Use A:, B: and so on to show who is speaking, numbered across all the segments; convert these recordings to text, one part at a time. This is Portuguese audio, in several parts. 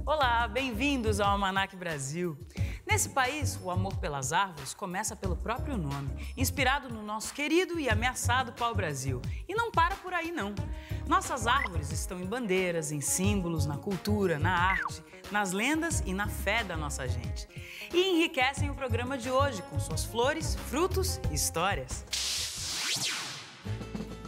A: Olá, bem-vindos ao Almanac Brasil. Nesse país, o amor pelas árvores começa pelo próprio nome, inspirado no nosso querido e ameaçado pau-brasil. E não para por aí, não. Nossas árvores estão em bandeiras, em símbolos, na cultura, na arte, nas lendas e na fé da nossa gente. E enriquecem o programa de hoje com suas flores, frutos e histórias.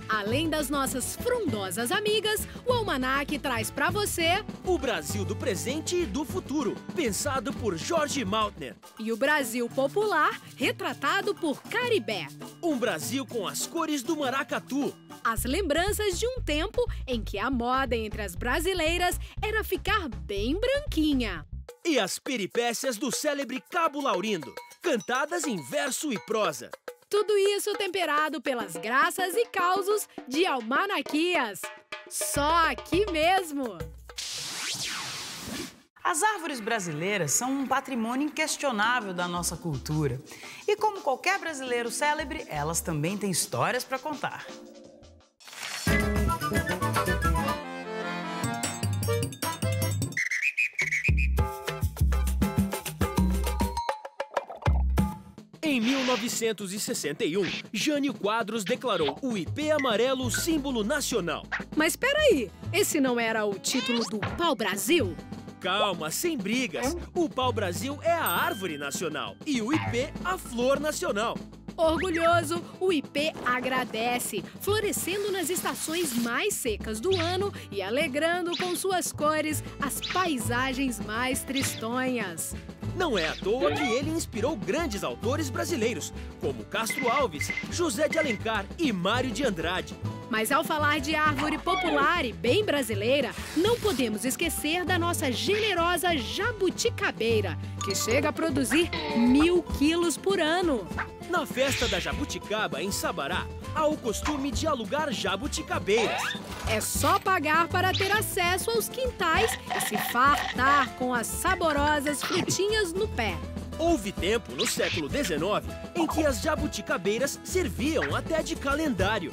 B: Além das nossas frondosas amigas, o Almanac traz para você
C: o Brasil do presente e do futuro, pensado por Jorge Maltner.
B: E o Brasil popular, retratado por Caribé.
C: Um Brasil com as cores do maracatu.
B: As lembranças de um tempo em que a moda entre as brasileiras era ficar bem branquinha.
C: E as peripécias do célebre Cabo Laurindo, cantadas em verso e prosa.
B: Tudo isso temperado pelas graças e causos de Almanaquias. Só aqui mesmo!
A: As árvores brasileiras são um patrimônio inquestionável da nossa cultura. E como qualquer brasileiro célebre, elas também têm histórias para contar.
C: Em 1961, Jânio Quadros declarou o ipê amarelo símbolo nacional.
B: Mas peraí, esse não era o título do pau-brasil?
C: Calma, sem brigas. O pau-brasil é a árvore nacional e o ipê a flor nacional.
B: Orgulhoso, o ipê agradece, florescendo nas estações mais secas do ano e alegrando com suas cores as paisagens mais tristonhas.
C: Não é à toa que ele inspirou grandes autores brasileiros, como Castro Alves, José de Alencar e Mário de Andrade.
B: Mas ao falar de árvore popular e bem brasileira, não podemos esquecer da nossa generosa jabuticabeira, que chega a produzir 1000 quilos por ano.
C: Na festa da jabuticaba, em Sabará, há o costume de alugar jabuticabeiras.
B: É só pagar para ter acesso aos quintais e se fartar com as saborosas frutinhas no pé.
C: Houve tempo, no século XIX, em que as jabuticabeiras serviam até de calendário.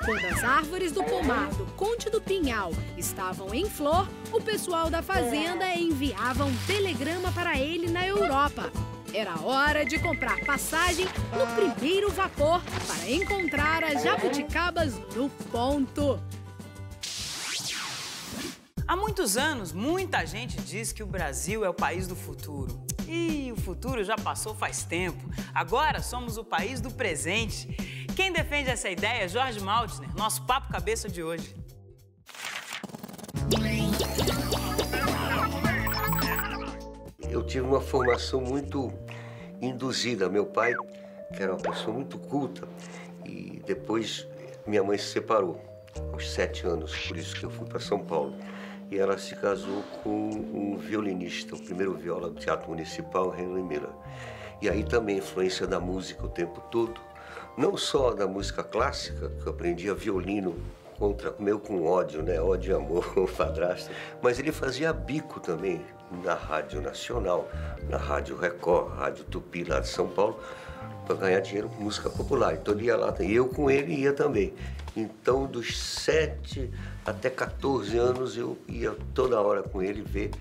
B: Quando as árvores do pomar do Conde do Pinhal estavam em flor, o pessoal da fazenda enviava um telegrama para ele na Europa. Era hora de comprar passagem no primeiro vapor para encontrar as jabuticabas no ponto.
A: Há muitos anos, muita gente diz que o Brasil é o país do futuro. E o futuro já passou faz tempo. Agora somos o país do presente. Quem defende essa ideia é Jorge Maltner, nosso papo cabeça de hoje.
D: Eu tive uma formação muito induzida. Meu pai, que era uma pessoa muito culta, e depois minha mãe se separou aos 7 anos, por isso que eu fui para São Paulo. E ela se casou com um violinista, o primeiro viola do Teatro Municipal, Henry Miller. E aí também a influência da música o tempo todo, não só da música clássica, que eu aprendia violino meio com ódio, né? Ódio e amor com o padrasto, mas ele fazia bico também na Rádio Nacional, na Rádio Record, Rádio Tupi lá de São Paulo, para ganhar dinheiro com música popular. Então ele ia lá, e eu com ele ia também. Então, dos 7 até 14 anos, eu ia toda hora com ele ver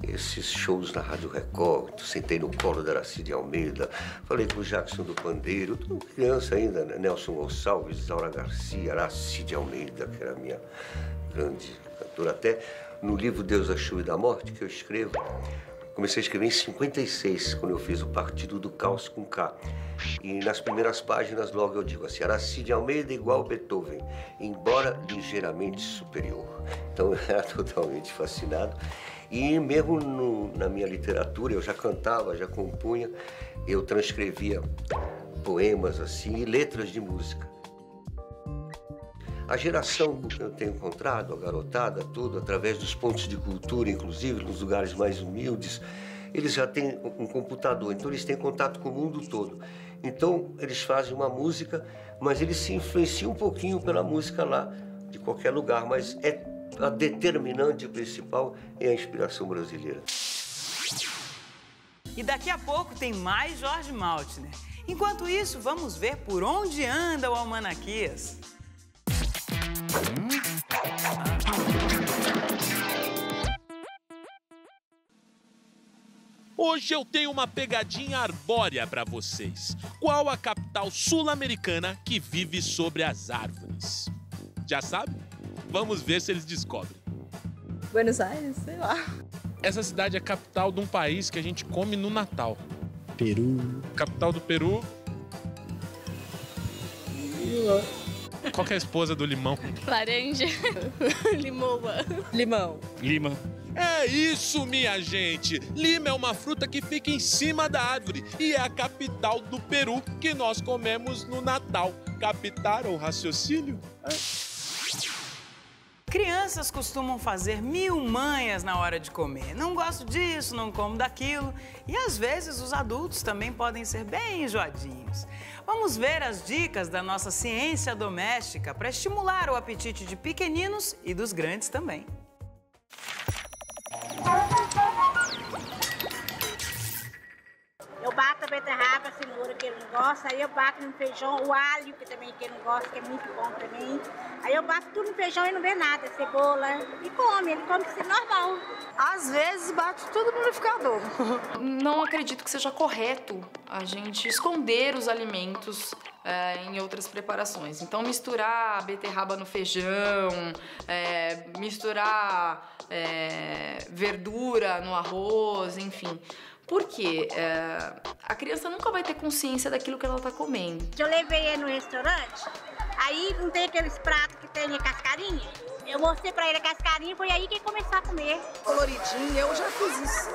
D: esses shows na Rádio Record. Sentei no colo da Aracide Almeida, falei com o Jackson do Pandeiro, tudo criança ainda, né? Nelson Gonçalves, Isaura Garcia, Aracide Almeida, que era a minha grande cantora. Até no livro Deus da Chuva e da Morte, que eu escrevo, comecei a escrever em 56, quando eu fiz o Partido do Caos com K. E nas primeiras páginas logo eu digo assim, Aracide Almeida igual Beethoven, embora ligeiramente superior. Então eu era totalmente fascinado. E mesmo na minha literatura, eu já cantava, já compunha, eu transcrevia poemas assim e letras de música. A geração que eu tenho encontrado, a garotada, tudo, através dos pontos de cultura, inclusive nos lugares mais humildes, eles já têm um computador, então eles têm contato com o mundo todo. Então eles fazem uma música, mas eles se influenciam um pouquinho pela música lá, de qualquer lugar, mas a determinante principal é a inspiração brasileira.
A: E daqui a pouco tem mais Jorge Maltner. Enquanto isso, vamos ver por onde anda o Almanaquias.
E: Hoje eu tenho uma pegadinha arbórea para vocês. Qual a capital sul-americana que vive sobre as árvores? Já sabe? Vamos ver se eles descobrem.
F: Buenos Aires, sei lá.
E: Essa cidade é capital de um país que a gente come no Natal.
G: Peru.
E: Capital do Peru. Qual que é a esposa do limão?
F: Laranja. Limoa. Limão.
G: Lima.
E: É isso, minha gente! Lima é uma fruta que fica em cima da árvore e é a capital do Peru que nós comemos no Natal. Captar o raciocínio?
A: Crianças costumam fazer mil manhas na hora de comer. Não gosto disso, não como daquilo. E às vezes os adultos também podem ser bem enjoadinhos. Vamos ver as dicas da nossa ciência doméstica para estimular o apetite de pequeninos e dos grandes também.
H: Eu bato a beterraba, a cenoura que ele não gosta, aí eu bato no feijão, o alho que também que ele não gosta, que é muito bom também. Aí eu bato tudo no feijão e não vê nada, cebola, e come, ele come assim normal.
I: Às vezes bato tudo no liquidificador.
J: Não acredito que seja correto a gente esconder os alimentos em outras preparações. Então, misturar a beterraba no feijão, misturar verdura no arroz, enfim. Por quê? A criança nunca vai ter consciência daquilo que ela está comendo.
H: Eu levei ele no restaurante, aí não tem aqueles pratos que tem a cascarinha? Eu mostrei pra ele a cascarinha, foi aí que ele começou a comer.
I: Coloridinho, eu já fiz isso.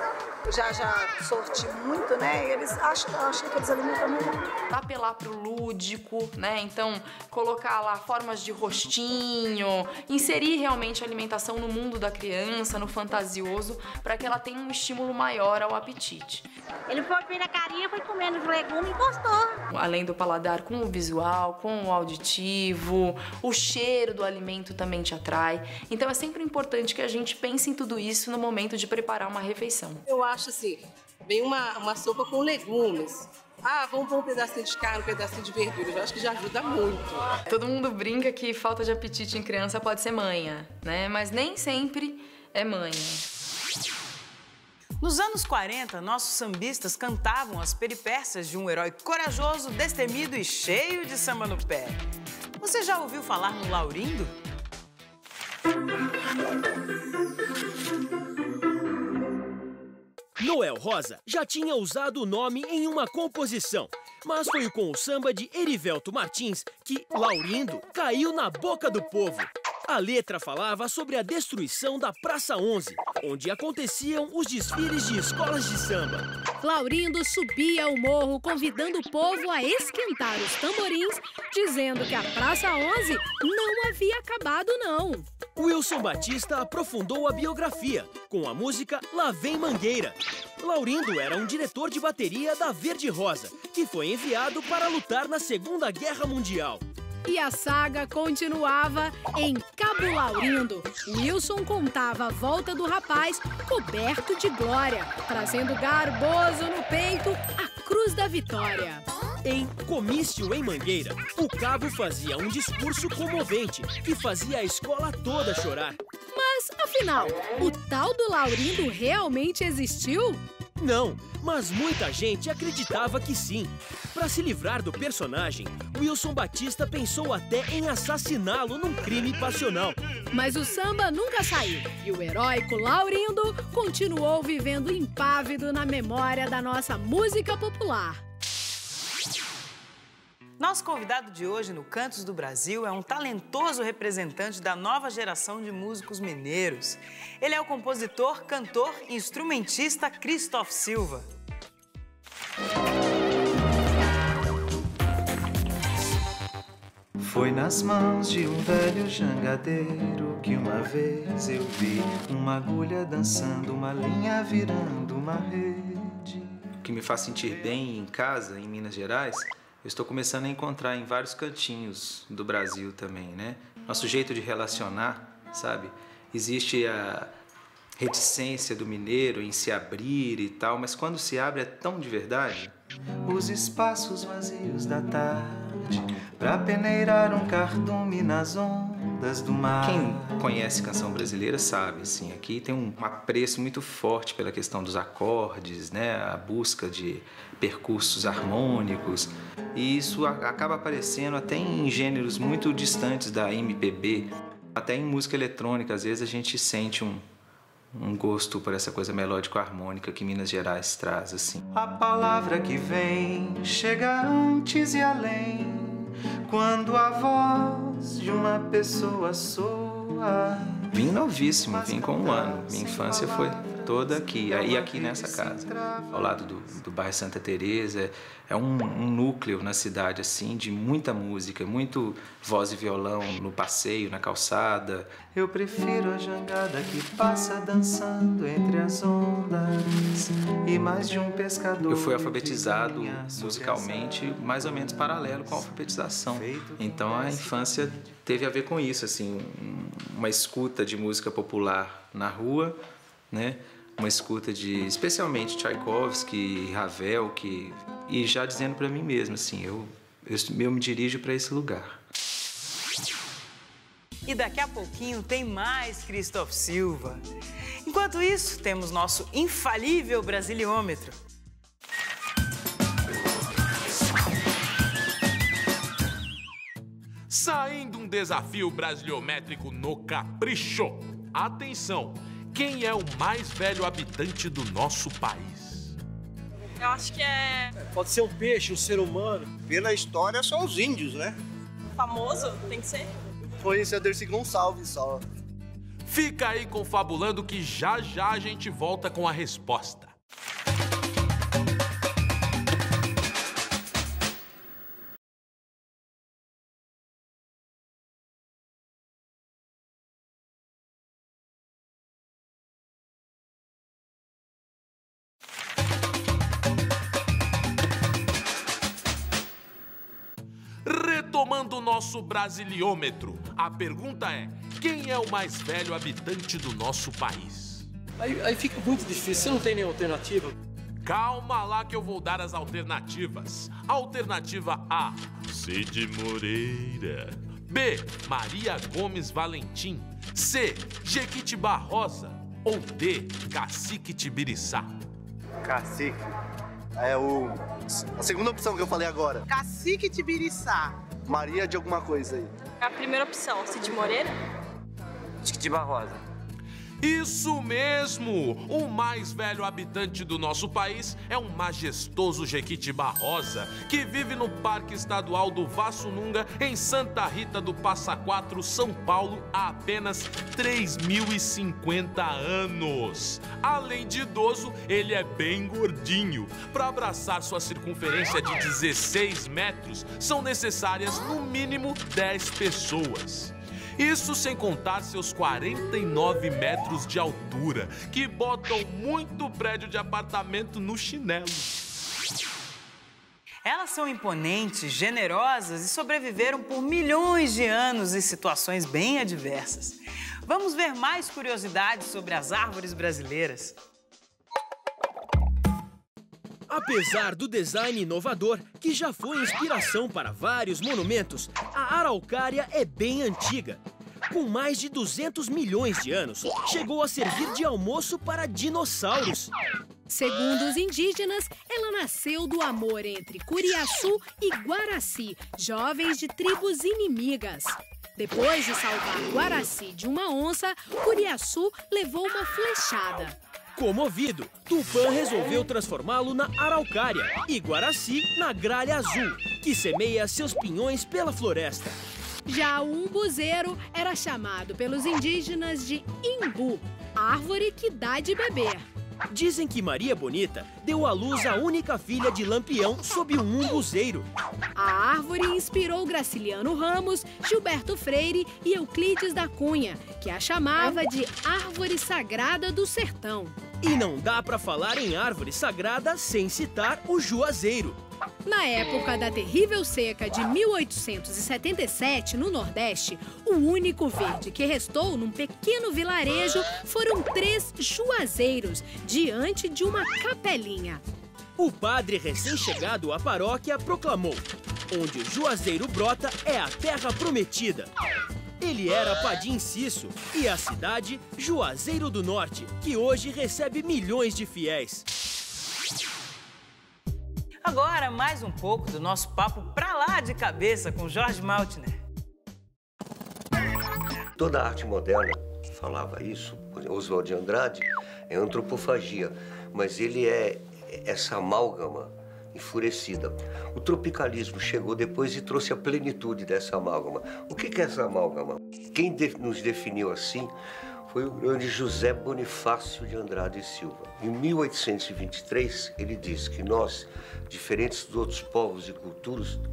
I: Eu já sorti muito, né? E eles acham que eles alimentam melhor.
J: Apelar pro lúdico, né? Então, colocar lá formas de rostinho, inserir realmente a alimentação no mundo da criança, no fantasioso, para que ela tenha um estímulo maior ao apetite.
H: Ele foi ver a carinha, foi comendo os legumes e gostou.
J: Além do paladar, com o visual, com o auditivo, o cheiro do alimento também te atrai. Então é sempre importante que a gente pense em tudo isso no momento de preparar uma refeição.
K: Eu acho assim, vem uma sopa com legumes. Vamos pôr um pedacinho de carne, um pedacinho de verdura. Eu acho que já ajuda muito.
J: Todo mundo brinca que falta de apetite em criança pode ser manha, né? Mas nem sempre é manha.
A: Nos anos 40, nossos sambistas cantavam as peripécias de um herói corajoso, destemido e cheio de samba no pé. Você já ouviu falar no Laurindo?
C: Noel Rosa já tinha usado o nome em uma composição, mas foi com o samba de Erivelto Martins que Laurindo caiu na boca do povo. A letra falava sobre a destruição da Praça 11, onde aconteciam os desfiles de escolas de samba.
B: Laurindo subia ao morro convidando o povo a esquentar os tamborins, dizendo que a Praça 11 não havia acabado, não.
C: Wilson Batista aprofundou a biografia com a música Lá Vem Mangueira. Laurindo era um diretor de bateria da Verde Rosa, que foi enviado para lutar na Segunda Guerra Mundial.
B: E a saga continuava em Cabo Laurindo. Wilson contava a volta do rapaz coberto de glória, trazendo garboso no peito a Cruz da Vitória.
C: Em Comício em Mangueira, o cabo fazia um discurso comovente que fazia a escola toda chorar.
B: Mas, afinal, o tal do Laurindo realmente existiu?
C: Não, mas muita gente acreditava que sim. Para se livrar do personagem, Wilson Batista pensou até em assassiná-lo num crime passional.
B: Mas o samba nunca saiu e o heróico Laurindo continuou vivendo impávido na memória da nossa música popular.
A: Nosso convidado de hoje no Cantos do Brasil é um talentoso representante da nova geração de músicos mineiros. Ele é o compositor, cantor e instrumentista Christoph Silva.
L: Foi nas mãos de um velho jangadeiro que uma vez eu vi uma agulha dançando, uma linha virando uma rede.
M: O que me faz sentir bem em casa, em Minas Gerais, eu estou começando a encontrar em vários cantinhos do Brasil também, né? Nosso jeito de relacionar, sabe? Existe reticência do mineiro em se abrir e tal, mas quando se abre é tão de verdade.
L: Os espaços vazios da tarde, pra peneirar um cardume nas ondas do mar.
M: Quem conhece canção brasileira sabe, assim, aqui tem um apreço muito forte pela questão dos acordes, né? A busca de percursos harmônicos. E isso acaba aparecendo até em gêneros muito distantes da MPB. Até em música eletrônica, às vezes a gente sente um gosto por essa coisa melódico-harmônica que Minas Gerais traz, assim.
L: A palavra que vem chega antes e além, quando a voz de uma pessoa soa.
M: Vim novíssimo, vim com 1 ano. Minha infância foi toda aqui, aí aqui nessa casa, ao lado do bairro Santa Teresa. É um núcleo na cidade, assim, de muita música, muito voz e violão no passeio, na calçada.
L: Eu prefiro a jangada que passa dançando entre as ondas e mais de um pescador.
M: Eu fui alfabetizado musicalmente mais ou menos paralelo com a alfabetização. Então a infância teve a ver com isso, assim, uma escuta de música popular na rua, né? Uma escuta de, especialmente, Tchaikovsky, Ravel, e já dizendo para mim mesmo, assim, eu me dirijo para esse lugar.
A: E daqui a pouquinho tem mais Christoph Silva. Enquanto isso, temos nosso infalível Brasiliômetro.
E: Saindo um desafio brasiliométrico no capricho. Atenção! Quem é o mais velho habitante do nosso país?
F: Eu acho que é...
G: Pode ser um peixe, um ser humano.
N: Pela história, são os índios, né?
F: Famoso, tem que ser.
N: Foi esse Dercy Gonçalves só.
E: Fica aí confabulando que já já a gente volta com a resposta. Retomando o nosso Brasiliômetro, a pergunta é: quem é o mais velho habitante do nosso país?
G: Aí fica muito difícil, você não tem nenhuma alternativa?
E: Calma lá que eu vou dar as alternativas. Alternativa A, Cid Moreira. B, Maria Gomes Valentim. C, Jequitibá Rosa. Ou D, Cacique Tibiriçá.
N: Cacique. É a segunda opção que eu falei agora.
O: Cacique Tibiriçá.
N: Maria de alguma coisa aí.
F: A primeira opção, Cid Moreira.
P: Jequitibá Rosa.
E: Isso mesmo! O mais velho habitante do nosso país é um majestoso Jequitibá Rosa, que vive no Parque Estadual do Vassununga, em Santa Rita do Passa Quatro, São Paulo, há apenas 3.050 anos. Além de idoso, ele é bem gordinho. Para abraçar sua circunferência de 16 metros, são necessárias no mínimo 10 pessoas. Isso sem contar seus 49 metros de altura, que botam muito prédio de apartamento no chinelo.
A: Elas são imponentes, generosas e sobreviveram por milhões de anos em situações bem adversas. Vamos ver mais curiosidades sobre as árvores brasileiras.
C: Apesar do design inovador, que já foi inspiração para vários monumentos, a araucária é bem antiga. Com mais de 200 milhões de anos, chegou a servir de almoço para dinossauros.
B: Segundo os indígenas, ela nasceu do amor entre Curiaçu e Guaraci, jovens de tribos inimigas. Depois de salvar Guaraci de uma onça, Curiaçu levou uma flechada.
C: Comovido, Tupã resolveu transformá-lo na araucária e Guaraci na gralha azul, que semeia seus pinhões pela floresta.
B: Já o umbuzeiro era chamado pelos indígenas de imbu, árvore que dá de beber.
C: Dizem que Maria Bonita deu à luz a única filha de Lampião sob um umbuzeiro.
B: A árvore inspirou Graciliano Ramos, Gilberto Freire e Euclides da Cunha, que a chamava de árvore sagrada do sertão.
C: E não dá para falar em árvore sagrada sem citar o juazeiro.
B: Na época da terrível seca de 1877, no Nordeste, o único verde que restou num pequeno vilarejo foram 3 juazeiros, diante de uma capelinha.
C: O padre recém-chegado à paróquia proclamou: onde o juazeiro brota é a terra prometida. Ele era Padim Cisso e a cidade Juazeiro do Norte, que hoje recebe milhões de fiéis.
A: Agora, mais um pouco do nosso papo pra lá de cabeça com Jorge Maltner.
D: Toda a arte moderna falava isso. Oswald de Andrade é antropofagia, mas ele é essa amálgama enfurecida. O tropicalismo chegou depois e trouxe a plenitude dessa amálgama. O que é essa amálgama? Quem nos definiu assim foi o grande José Bonifácio de Andrade e Silva. Em 1823, ele diz que nós, diferentes dos outros povos e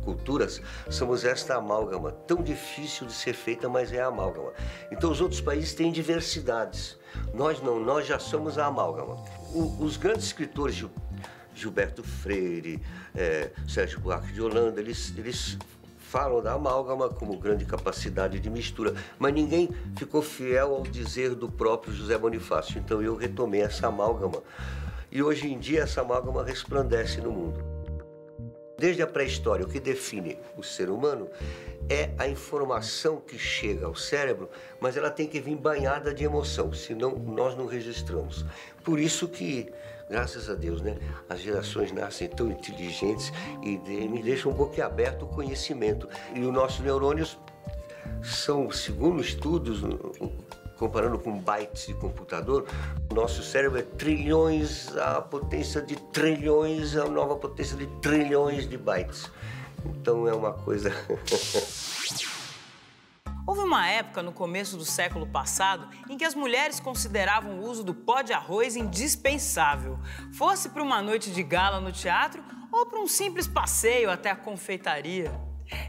D: culturas, somos esta amálgama, tão difícil de ser feita, mas é a amálgama. Então, os outros países têm diversidades. Nós não, nós já somos a amálgama. Os grandes escritores, Gilberto Freire, Sérgio Buarque de Holanda, eles falam da amálgama como grande capacidade de mistura, mas ninguém ficou fiel ao dizer do próprio José Bonifácio. Então eu retomei essa amálgama e hoje em dia essa amálgama resplandece no mundo. Desde a pré-história, o que define o ser humano é a informação que chega ao cérebro, mas ela tem que vir banhada de emoção, senão nós não registramos. Por isso que, graças a Deus, né, as gerações nascem tão inteligentes e me deixam boquiaberto o conhecimento. E os nossos neurônios são, segundo estudos, comparando com bytes de computador, o nosso cérebro é trilhões, a potência de trilhões, a nova potência de trilhões de bytes. Então é uma coisa...
A: Houve uma época no começo do século passado em que as mulheres consideravam o uso do pó de arroz indispensável, fosse para uma noite de gala no teatro ou para um simples passeio até a confeitaria.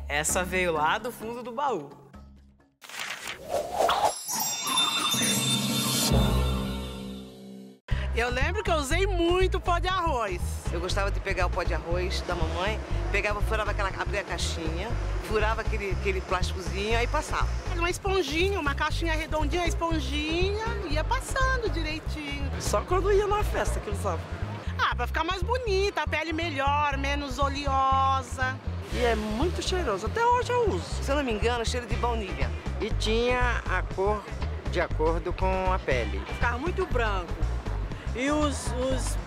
A: Essa veio lá do fundo do baú.
O: Eu lembro que eu usei muito pó de arroz.
K: Eu gostava de pegar o pó de arroz da mamãe, furava abria a caixinha, furava aquele plásticozinho, aí passava.
O: Uma esponjinha, uma caixinha redondinha, esponjinha, ia passando direitinho.
K: Só quando ia na festa que eu usava.
O: Pra ficar mais bonita, a pele melhor, menos oleosa.
K: E é muito cheiroso, até hoje eu uso. Se eu não me engano, cheiro de baunilha.
P: E tinha a cor de acordo com a pele.
K: Ficava muito branco. E os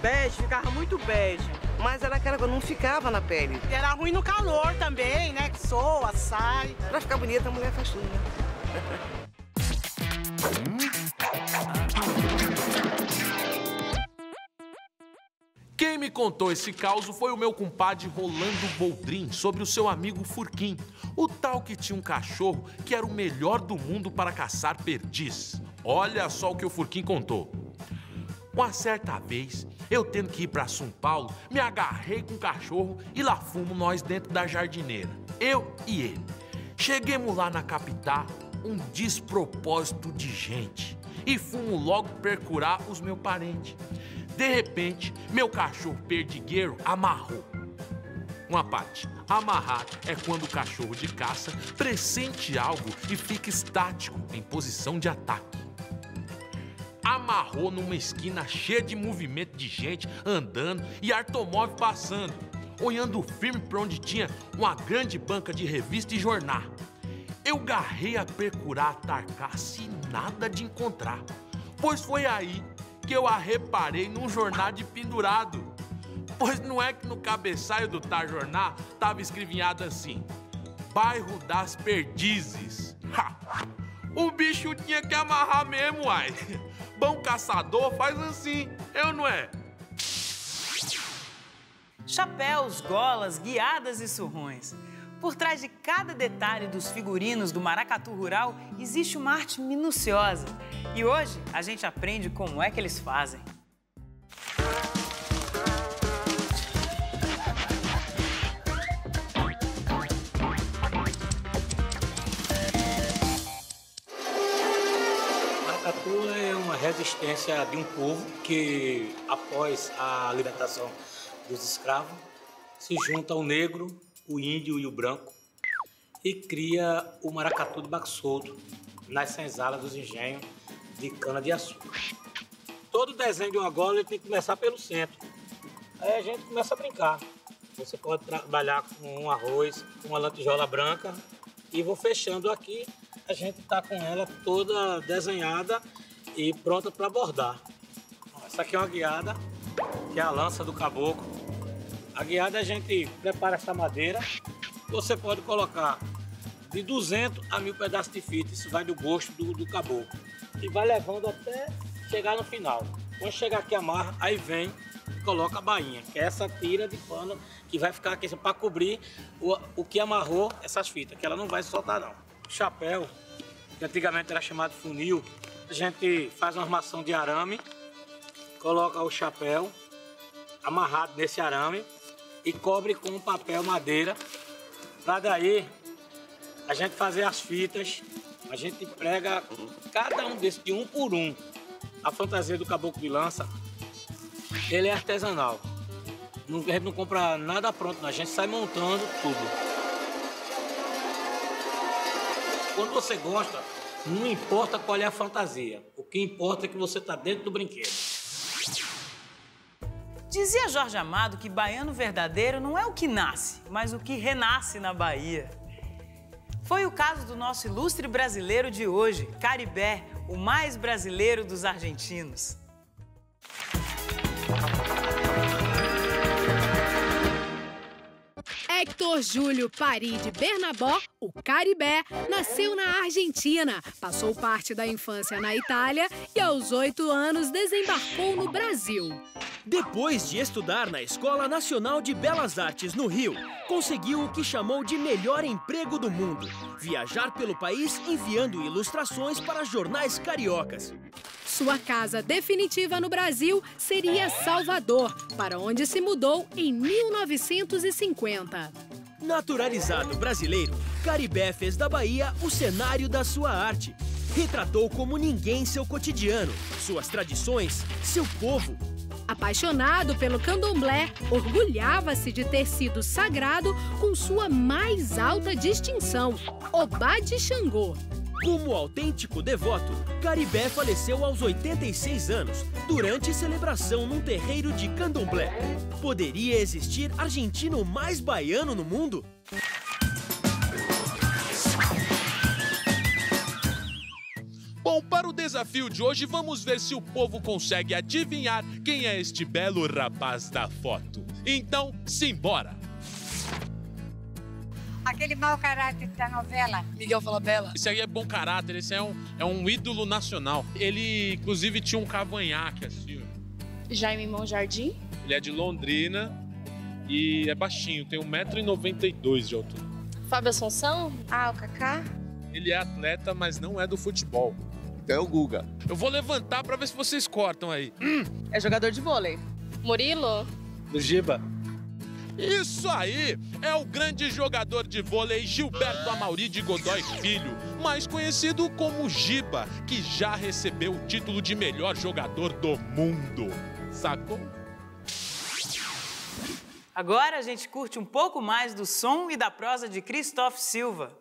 K: bege ficavam muito bege. Mas era aquela que não ficava na pele.
O: E era ruim no calor também, né? Que soa, sai.
K: Pra ficar bonita, a mulher faz tudo, né?
E: Quem me contou esse caos foi o meu compadre Rolando Boldrin sobre o seu amigo Furquim, o tal que tinha um cachorro que era o melhor do mundo para caçar perdiz. Olha só o que o Furquim contou. Uma certa vez, eu tendo que ir para São Paulo, me agarrei com o cachorro e lá fomos nós dentro da jardineira, eu e ele. Chegamos lá na capital, um despropósito de gente, e fomos logo percurar os meus parentes. De repente, meu cachorro perdigueiro amarrou. Uma parte, amarrar é quando o cachorro de caça pressente algo e fica estático em posição de ataque. Amarrou numa esquina cheia de movimento de gente andando e automóvel passando, olhando firme para onde tinha uma grande banca de revista e jornal. Eu garrei a percurar a tarcaça e nada de encontrar, pois foi aí que eu a reparei num jornal de pendurado. Pois não é que no cabeçalho do tal jornal tava escrevinhado assim: Bairro das Perdizes. Ha! O bicho tinha que amarrar mesmo, uai. Bom caçador faz assim, eu não é?
A: Chapéus, golas, guiadas e surrões. Por trás de cada detalhe dos figurinos do maracatu rural existe uma arte minuciosa. E hoje a gente aprende como é que eles fazem.
Q: Maracatu é uma resistência de um povo que, após a libertação dos escravos, se junta o negro, o índio e o branco e cria o maracatu de baco solto nas senzalas dos engenhos de cana-de-açúcar. Todo desenho de uma gola ele tem que começar pelo centro. Aí a gente começa a brincar. Você pode trabalhar com um arroz, com uma lantejola branca e vou fechando aqui. A gente está com ela toda desenhada e pronta para bordar. Essa aqui é uma guiada, que é a lança do caboclo. A guiada a gente prepara essa madeira. Você pode colocar de 200 a 1000 pedaços de fita. Isso vai do gosto do caboclo. E vai levando até chegar no final. Quando chegar aqui, amarra, aí vem e coloca a bainha, que é essa tira de pano que vai ficar aqui para cobrir o que amarrou essas fitas, que ela não vai soltar não. O chapéu, que antigamente era chamado funil, a gente faz uma armação de arame, coloca o chapéu amarrado nesse arame e cobre com um papel madeira, para daí a gente fazer as fitas. A gente prega cada um desses de um por um. A fantasia do caboclo de lança, ele é artesanal. A gente não compra nada pronto, a gente sai montando tudo. Quando você gosta, não importa qual é a fantasia. O que importa é que você está dentro do brinquedo.
A: Dizia Jorge Amado que baiano verdadeiro não é o que nasce, mas o que renasce na Bahia. Foi o caso do nosso ilustre brasileiro de hoje, Caribé, o mais brasileiro dos argentinos.
B: Héctor Júlio Paride Bernabó, o Caribé, nasceu na Argentina, passou parte da infância na Itália e aos 8 anos desembarcou no Brasil.
C: Depois de estudar na Escola Nacional de Belas Artes no Rio, conseguiu o que chamou de melhor emprego do mundo: viajar pelo país enviando ilustrações para jornais cariocas.
B: Sua casa definitiva no Brasil seria Salvador, para onde se mudou em 1950.
C: Naturalizado brasileiro, Caribé fez da Bahia o cenário da sua arte. Retratou como ninguém seu cotidiano, suas tradições, seu povo.
B: Apaixonado pelo candomblé, orgulhava-se de ter sido sagrado com sua mais alta distinção, Obá de Xangô.
C: Como autêntico devoto, Caribé faleceu aos 86 anos, durante celebração num terreiro de candomblé. Poderia existir argentino mais baiano no mundo?
E: Bom, para o desafio de hoje, vamos ver se o povo consegue adivinhar quem é este belo rapaz da foto. Então, simbora!
R: Aquele mau caráter da novela.
S: Miguel Falabella.
E: Esse aí é bom caráter, esse é um ídolo nacional. Ele, inclusive, tinha um cavanhaque assim.
F: Jaime Monjardim.
E: Ele é de Londrina e é baixinho, tem 1,92 m de altura.
F: Fábio Assunção.
R: Ah, o Kaká.
E: Ele é atleta, mas não é do futebol.
N: Então é o Guga.
E: Eu vou levantar pra ver se vocês cortam aí.
S: É jogador de vôlei.
F: Murilo.
Q: Do Giba.
E: Isso aí! É o grande jogador de vôlei Gilberto Amauri de Godoy Filho, mais conhecido como Giba, que já recebeu o título de melhor jogador do mundo. Sacou?
A: Agora a gente curte um pouco mais do som e da prosa de Christoph Silva.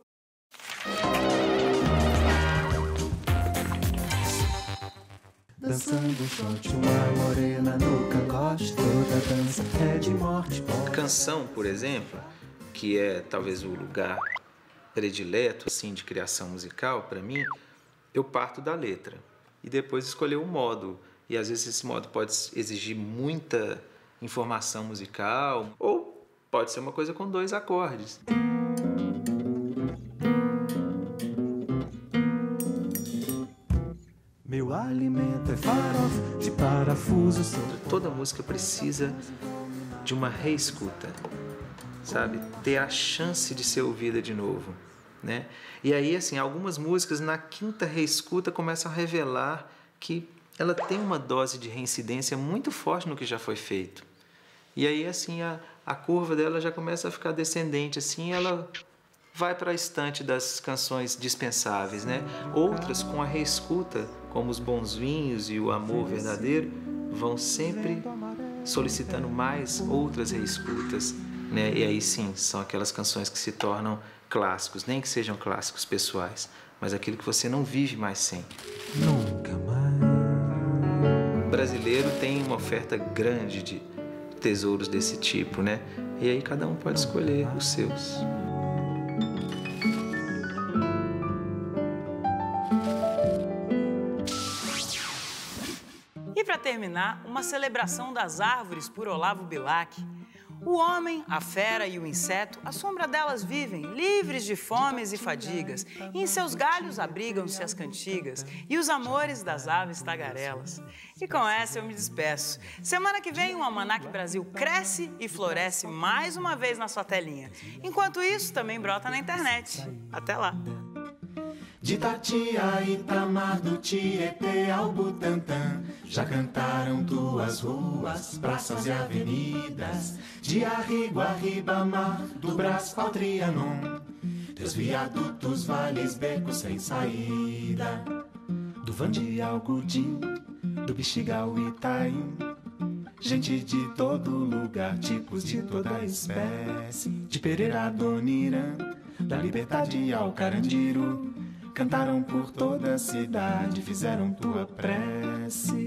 L: Dançando shot, uma morena no cangote, toda dança é de morte.
M: Canção, por exemplo, que é talvez o lugar predileto assim de criação musical para mim, eu parto da letra e depois escolher o modo. E às vezes esse modo pode exigir muita informação musical ou pode ser uma coisa com 2 acordes.
L: Meu alimento é farofa de parafusos.
M: Toda música precisa de uma reescuta, sabe? Ter a chance de ser ouvida de novo, né? E aí, assim, algumas músicas na 5ª reescuta começam a revelar que ela tem uma dose de reincidência muito forte no que já foi feito. E aí, assim, a curva dela já começa a ficar descendente, assim, ela vai para a estante das canções dispensáveis, né? Outras, com a reescuta, como Os Bons Vinhos e O Amor Verdadeiro, vão sempre solicitando mais outras reescutas. né? E aí sim, são aquelas canções que se tornam clássicos, nem que sejam clássicos pessoais, mas aquilo que você não vive mais sem.
L: Nunca mais.
M: O brasileiro tem uma oferta grande de tesouros desse tipo, né? E aí cada um pode escolher os seus.
A: E para terminar, uma celebração das árvores por Olavo Bilac. O homem, a fera e o inseto, à sombra delas vivem, livres de fomes e fadigas, e em seus galhos abrigam-se as cantigas e os amores das aves tagarelas. E com essa eu me despeço. Semana que vem o Almanac Brasil cresce e floresce mais uma vez na sua telinha. Enquanto isso, também brota na internet. Até lá!
T: De Tati a Itamar, do Tietê ao Butantã, já cantaram tuas ruas, praças e avenidas. De Arrigo a Ribamar, do Brás ao Trianon, teus viadutos, vales, becos sem saída. Do Vandi ao Gudim, do Bexiga ao Itaim, gente de todo lugar, tipos de toda espécie. De Pereira a Donirã, da Liberdade ao Carandiru, cantaram por toda a cidade, fizeram tua prece.